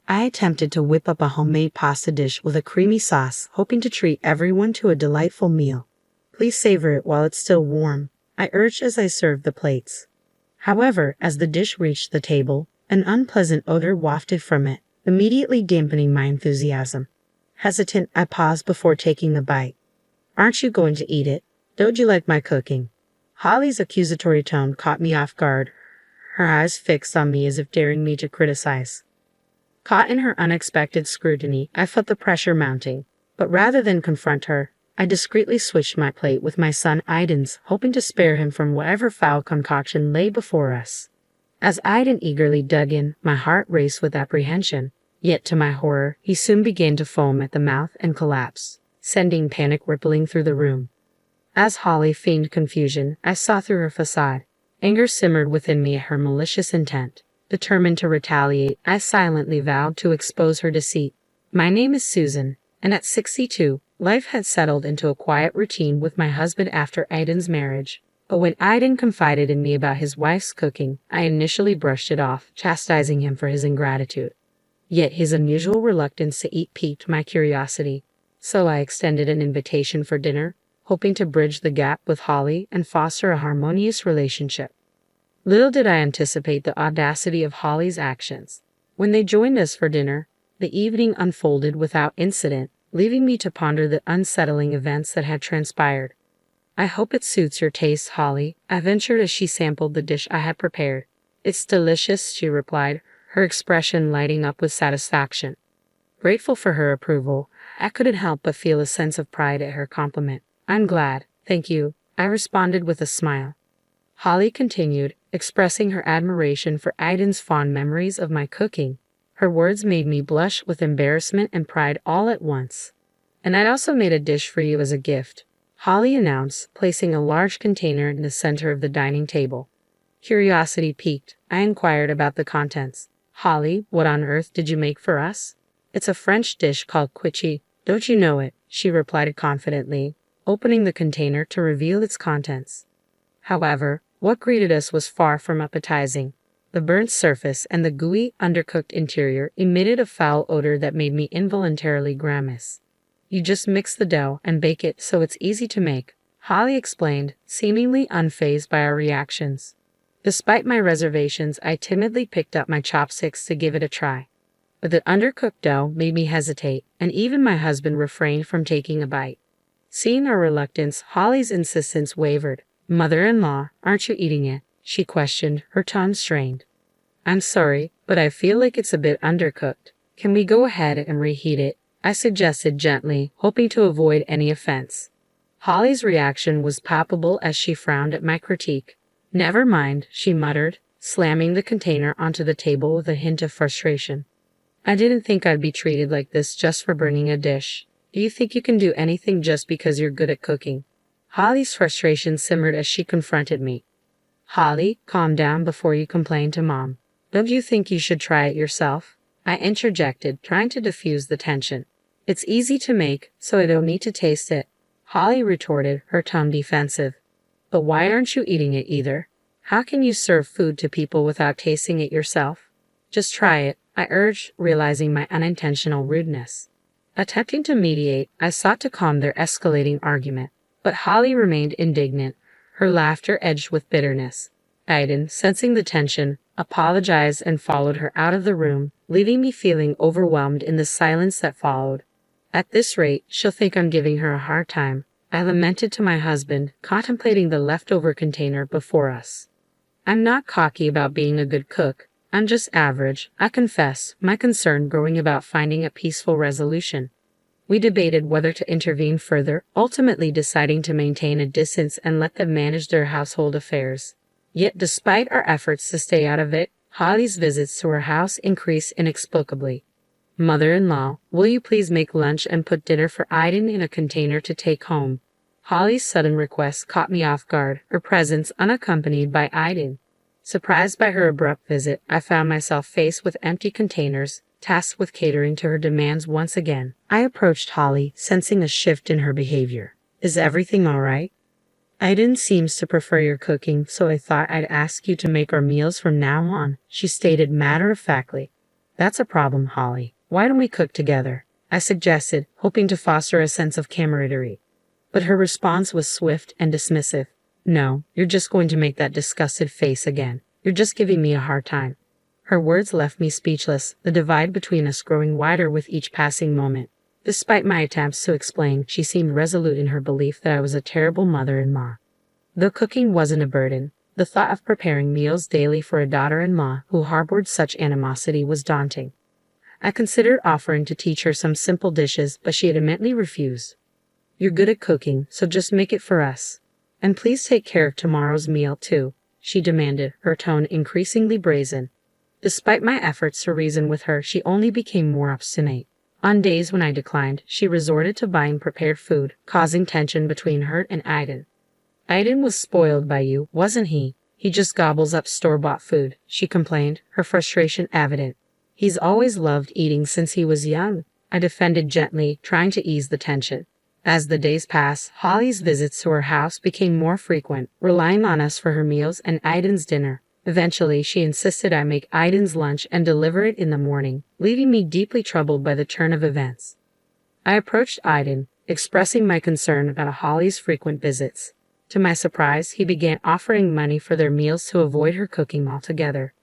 I attempted to whip up a homemade pasta dish with a creamy sauce, hoping to treat everyone to a delightful meal. Please savor it while it's still warm, I urged as I served the plates. However, as the dish reached the table, an unpleasant odor wafted from it, immediately dampening my enthusiasm. Hesitant, I paused before taking the bite. Aren't you going to eat it? Don't you like my cooking? Holly's accusatory tone caught me off guard, her eyes fixed on me as if daring me to criticize. Caught in her unexpected scrutiny, I felt the pressure mounting, but rather than confront her, I discreetly switched my plate with my son Aiden's, hoping to spare him from whatever foul concoction lay before us. As Aiden eagerly dug in, my heart raced with apprehension. Yet to my horror, he soon began to foam at the mouth and collapse, sending panic rippling through the room. As Holly feigned confusion, I saw through her facade. Anger simmered within me at her malicious intent. Determined to retaliate, I silently vowed to expose her deceit. My name is Susan, and at 62, life had settled into a quiet routine with my husband after Aiden's marriage. But when Aiden confided in me about his wife's cooking, I initially brushed it off, chastising him for his ingratitude. Yet his unusual reluctance to eat piqued my curiosity, so I extended an invitation for dinner, hoping to bridge the gap with Holly and foster a harmonious relationship. Little did I anticipate the audacity of Holly's actions. When they joined us for dinner, the evening unfolded without incident, leaving me to ponder the unsettling events that had transpired. I hope it suits your taste, Holly, I ventured as she sampled the dish I had prepared. It's delicious, she replied, her expression lighting up with satisfaction. Grateful for her approval, I couldn't help but feel a sense of pride at her compliment. I'm glad, thank you, I responded with a smile. Holly continued, expressing her admiration for Aiden's fond memories of my cooking. Her words made me blush with embarrassment and pride all at once. And I'd also made a dish for you as a gift, Holly announced, placing a large container in the center of the dining table. Curiosity piqued, I inquired about the contents. Holly, what on earth did you make for us? It's a French dish called quiche. Don't you know it? She replied confidently, opening the container to reveal its contents. However, what greeted us was far from appetizing. The burnt surface and the gooey, undercooked interior emitted a foul odor that made me involuntarily grimace. You just mix the dough and bake it so it's easy to make, Holly explained, seemingly unfazed by our reactions. Despite my reservations, I timidly picked up my chopsticks to give it a try. But the undercooked dough made me hesitate, and even my husband refrained from taking a bite. Seeing our reluctance, Holly's insistence wavered. Mother-in-law, aren't you eating it? She questioned, her tone strained. I'm sorry, but I feel like it's a bit undercooked. Can we go ahead and reheat it? I suggested gently, hoping to avoid any offense. Holly's reaction was palpable as she frowned at my critique. Never mind, she muttered, slamming the container onto the table with a hint of frustration. I didn't think I'd be treated like this just for burning a dish. Do you think you can do anything just because you're good at cooking? Holly's frustration simmered as she confronted me. Holly, calm down before you complain to Mom. Don't you think you should try it yourself? I interjected, trying to diffuse the tension. It's easy to make, so I don't need to taste it. Holly retorted, her tone defensive. But why aren't you eating it either? How can you serve food to people without tasting it yourself? Just try it, I urged, realizing my unintentional rudeness. Attempting to mediate, I sought to calm their escalating argument, but Holly remained indignant, her laughter edged with bitterness. Aiden, sensing the tension, apologized and followed her out of the room, leaving me feeling overwhelmed in the silence that followed. At this rate, she'll think I'm giving her a hard time, I lamented to my husband, contemplating the leftover container before us. I'm not cocky about being a good cook. I'm just average, I confess, my concern growing about finding a peaceful resolution. We debated whether to intervene further, ultimately deciding to maintain a distance and let them manage their household affairs. Yet despite our efforts to stay out of it, Holly's visits to her house increased inexplicably. Mother-in-law, will you please make lunch and put dinner for Aiden in a container to take home? Holly's sudden request caught me off guard, her presence unaccompanied by Aiden. Surprised by her abrupt visit, I found myself faced with empty containers, tasked with catering to her demands once again. I approached Holly, sensing a shift in her behavior. Is everything all right? Aiden seems to prefer your cooking, so I thought I'd ask you to make our meals from now on, she stated matter-of-factly. That's a problem, Holly. Why don't we cook together? I suggested, hoping to foster a sense of camaraderie. But her response was swift and dismissive. No, you're just going to make that disgusted face again. You're just giving me a hard time. Her words left me speechless, the divide between us growing wider with each passing moment. Despite my attempts to explain, she seemed resolute in her belief that I was a terrible mother-in-law. Though cooking wasn't a burden, the thought of preparing meals daily for a daughter-in-law who harbored such animosity was daunting. I considered offering to teach her some simple dishes, but she adamantly refused. You're good at cooking, so just make it for us. And please take care of tomorrow's meal, too, she demanded, her tone increasingly brazen. Despite my efforts to reason with her, she only became more obstinate. On days when I declined, she resorted to buying prepared food, causing tension between her and Aiden. Aiden was spoiled by you, wasn't he? He just gobbles up store-bought food, she complained, her frustration evident. He's always loved eating since he was young, I defended gently, trying to ease the tension. As the days passed, Holly's visits to her house became more frequent, relying on us for her meals and Aiden's dinner. Eventually, she insisted I make Aiden's lunch and deliver it in the morning, leaving me deeply troubled by the turn of events. I approached Aiden, expressing my concern about Holly's frequent visits. To my surprise, he began offering money for their meals to avoid her cooking altogether.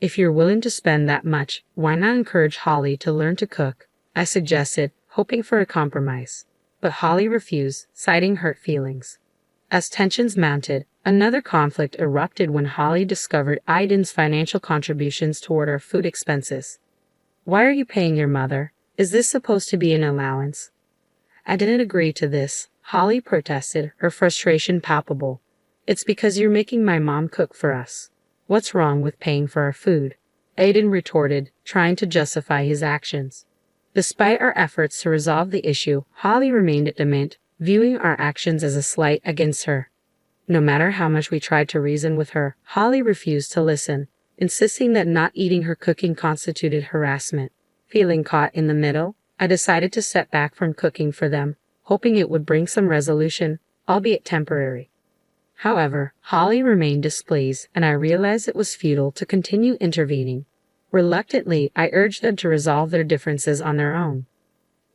If you're willing to spend that much, why not encourage Holly to learn to cook? I suggested, hoping for a compromise. But Holly refused, citing hurt feelings. As tensions mounted, another conflict erupted when Holly discovered Aiden's financial contributions toward our food expenses. Why are you paying your mother? Is this supposed to be an allowance? I didn't agree to this, Holly protested, her frustration palpable. It's because you're making my mom cook for us. What's wrong with paying for our food? Aiden retorted, trying to justify his actions. Despite our efforts to resolve the issue, Holly remained adamant, viewing our actions as a slight against her. No matter how much we tried to reason with her, Holly refused to listen, insisting that not eating her cooking constituted harassment. Feeling caught in the middle, I decided to step back from cooking for them, hoping it would bring some resolution, albeit temporary. However, Holly remained displeased, and I realized it was futile to continue intervening. Reluctantly, I urged them to resolve their differences on their own.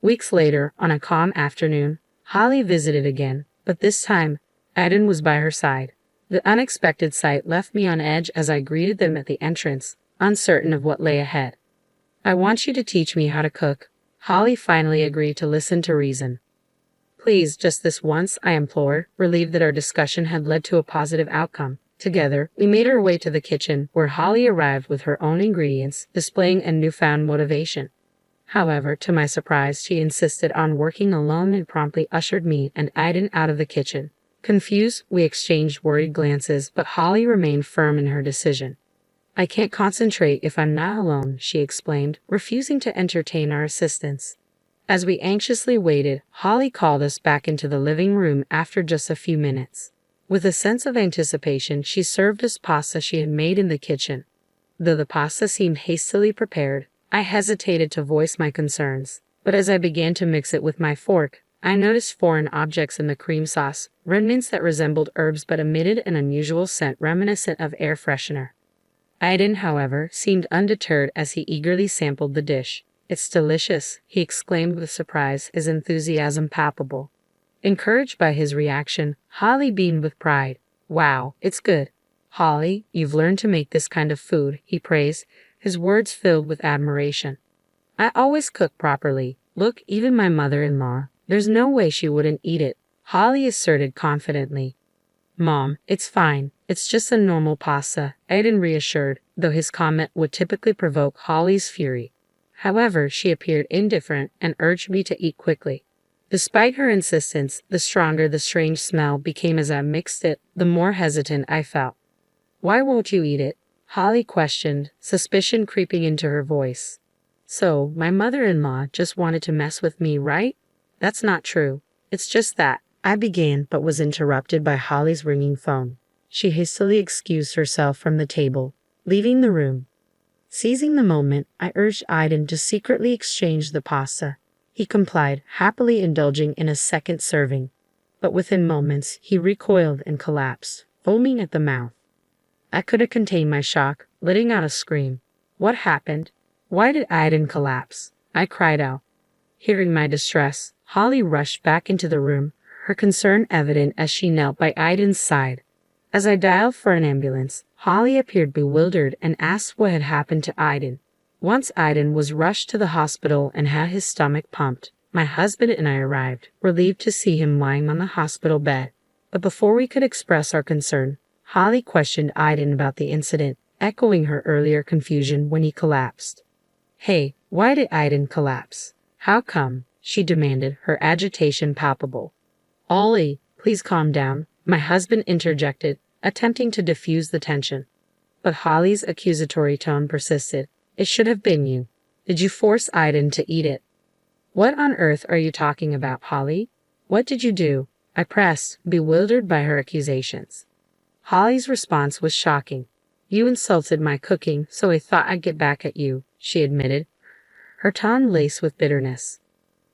Weeks later, on a calm afternoon, Holly visited again, but this time, Aiden was by her side. The unexpected sight left me on edge as I greeted them at the entrance, uncertain of what lay ahead. I want you to teach me how to cook. Holly finally agreed to listen to reason. Please, just this once, I implored, relieved that our discussion had led to a positive outcome. Together, we made our way to the kitchen, where Holly arrived with her own ingredients, displaying a newfound motivation. However, to my surprise, she insisted on working alone and promptly ushered me and Aiden out of the kitchen. Confused, we exchanged worried glances, but Holly remained firm in her decision. I can't concentrate if I'm not alone, she explained, refusing to entertain our assistance. As we anxiously waited, Holly called us back into the living room after just a few minutes. With a sense of anticipation, she served us pasta she had made in the kitchen. Though the pasta seemed hastily prepared, I hesitated to voice my concerns. But as I began to mix it with my fork, I noticed foreign objects in the cream sauce, remnants that resembled herbs but emitted an unusual scent reminiscent of air freshener. Aiden, however, seemed undeterred as he eagerly sampled the dish. It's delicious, he exclaimed with surprise, his enthusiasm palpable. Encouraged by his reaction, Holly beamed with pride. Wow, it's good. Holly, you've learned to make this kind of food, he praised, his words filled with admiration. I always cook properly. Look, even my mother-in-law. There's no way she wouldn't eat it, Holly asserted confidently. Mom, it's fine. It's just a normal pasta, Aiden reassured, though his comment would typically provoke Holly's fury. However, she appeared indifferent and urged me to eat quickly. Despite her insistence, the stronger the strange smell became as I mixed it, the more hesitant I felt. Why won't you eat it? Holly questioned, suspicion creeping into her voice. So, my mother-in-law just wanted to mess with me, right? That's not true. It's just that. I began, but was interrupted by Holly's ringing phone. She hastily excused herself from the table, leaving the room. Seizing the moment, I urged Aiden to secretly exchange the pasta. He complied, happily indulging in a second serving. But within moments, he recoiled and collapsed, foaming at the mouth. I couldn't contain my shock, letting out a scream. What happened? Why did Aiden collapse? I cried out. Hearing my distress, Holly rushed back into the room, her concern evident as she knelt by Aiden's side. As I dialed for an ambulance, Holly appeared bewildered and asked what had happened to Aiden. Once Aiden was rushed to the hospital and had his stomach pumped, my husband and I arrived, relieved to see him lying on the hospital bed. But before we could express our concern, Holly questioned Aiden about the incident, echoing her earlier confusion when he collapsed. Hey, why did Aiden collapse? How come? She demanded, her agitation palpable. Ollie, please calm down, my husband interjected, attempting to diffuse the tension. But Holly's accusatory tone persisted. It should have been you. Did you force Aiden to eat it? What on earth are you talking about, Holly? What did you do? I pressed, bewildered by her accusations. Holly's response was shocking. You insulted my cooking, so I thought I'd get back at you, she admitted, her tone laced with bitterness.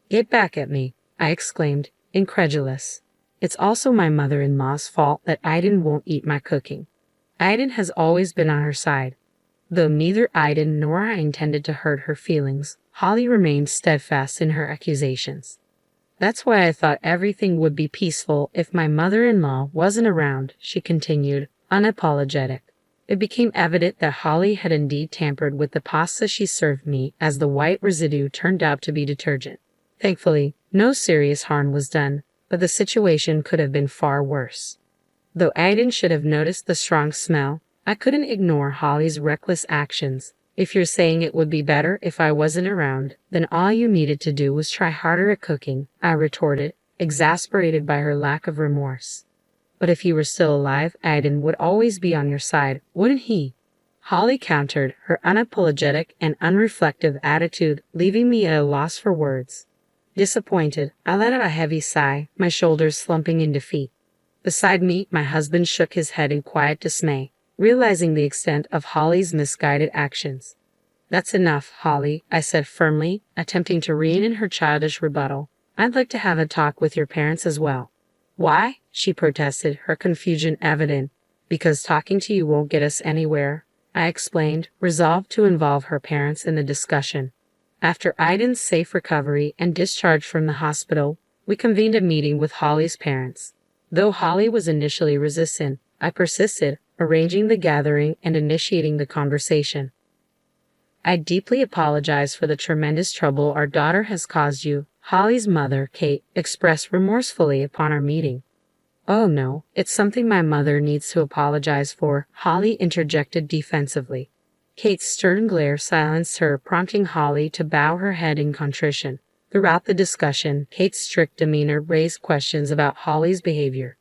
Get back at me, I exclaimed, incredulous. It's also my mother-in-law's fault that Aiden won't eat my cooking. Aiden has always been on her side. Though neither Aiden nor I intended to hurt her feelings, Holly remained steadfast in her accusations. That's why I thought everything would be peaceful if my mother-in-law wasn't around, she continued, unapologetic. It became evident that Holly had indeed tampered with the pasta she served me, as the white residue turned out to be detergent. Thankfully, no serious harm was done, but the situation could have been far worse. Though Aiden should have noticed the strong smell, I couldn't ignore Holly's reckless actions. If you're saying it would be better if I wasn't around, then all you needed to do was try harder at cooking, I retorted, exasperated by her lack of remorse. But if he were still alive, Aiden would always be on your side, wouldn't he? Holly countered, her unapologetic and unreflective attitude leaving me at a loss for words. Disappointed, I let out a heavy sigh, my shoulders slumping in defeat. Beside me, my husband shook his head in quiet dismay, realizing the extent of Holly's misguided actions. That's enough, Holly, I said firmly, attempting to rein in her childish rebuttal. I'd like to have a talk with your parents as well. Why? She protested, her confusion evident. Because talking to you won't get us anywhere, I explained, resolved to involve her parents in the discussion. After Aiden's safe recovery and discharge from the hospital, we convened a meeting with Holly's parents. Though Holly was initially resistant, I persisted, arranging the gathering and initiating the conversation. I deeply apologize for the tremendous trouble our daughter has caused you, Holly's mother, Kate, expressed remorsefully upon our meeting. Oh no, it's something my mother needs to apologize for, Holly interjected defensively. Kate's stern glare silenced her, prompting Holly to bow her head in contrition. Throughout the discussion, Kate's strict demeanor raised questions about Holly's behavior.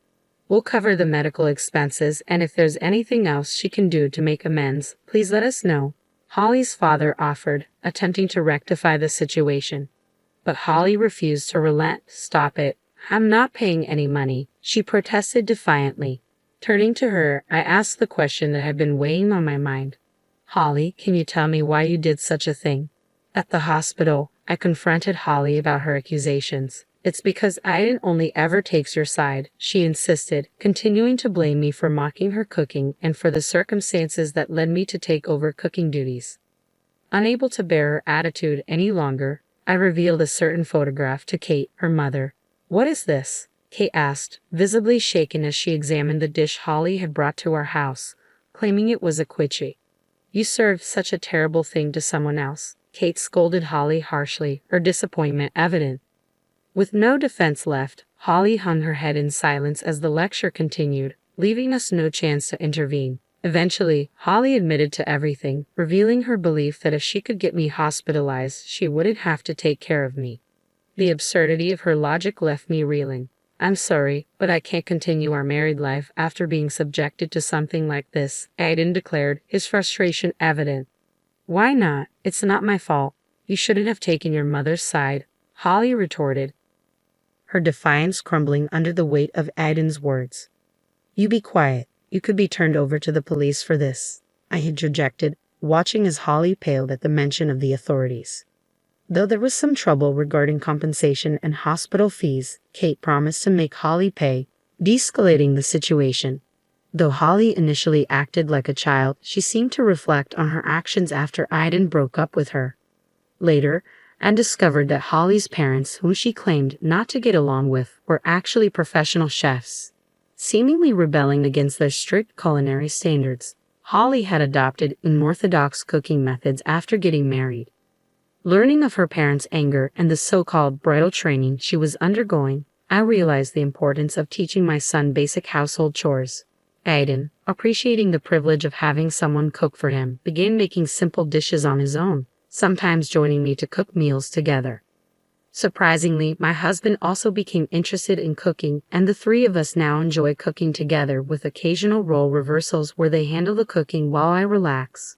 We'll cover the medical expenses, and if there's anything else she can do to make amends, please let us know, Holly's father offered, attempting to rectify the situation. But Holly refused to relent. Stop it. I'm not paying any money, she protested defiantly. Turning to her, I asked the question that had been weighing on my mind. Holly, can you tell me why you did such a thing? At the hospital, I confronted Holly about her accusations. It's because Aiden only ever takes your side, she insisted, continuing to blame me for mocking her cooking and for the circumstances that led me to take over cooking duties. Unable to bear her attitude any longer, I revealed a certain photograph to Kate, her mother. What is this? Kate asked, visibly shaken as she examined the dish Holly had brought to our house, claiming it was a quiche. You served such a terrible thing to someone else, Kate scolded Holly harshly, her disappointment evident. With no defense left, Holly hung her head in silence as the lecture continued, leaving us no chance to intervene. Eventually, Holly admitted to everything, revealing her belief that if she could get me hospitalized, she wouldn't have to take care of me. The absurdity of her logic left me reeling. I'm sorry, but I can't continue our married life after being subjected to something like this, Aiden declared, his frustration evident. Why not? It's not my fault. You shouldn't have taken your mother's side, Holly retorted, her defiance crumbling under the weight of Aiden's words. You be quiet. You could be turned over to the police for this, I interjected, watching as Holly paled at the mention of the authorities. Though there was some trouble regarding compensation and hospital fees, Kate promised to make Holly pay, de-escalating the situation. Though Holly initially acted like a child, she seemed to reflect on her actions after Aiden broke up with her. Later, Anne discovered that Holly's parents, whom she claimed not to get along with, were actually professional chefs. Seemingly rebelling against their strict culinary standards, Holly had adopted unorthodox cooking methods after getting married. Learning of her parents' anger and the so-called bridal training she was undergoing, I realized the importance of teaching my son basic household chores. Aiden, appreciating the privilege of having someone cook for him, began making simple dishes on his own, sometimes joining me to cook meals together. Surprisingly, my husband also became interested in cooking, and the three of us now enjoy cooking together with occasional role reversals where they handle the cooking while I relax.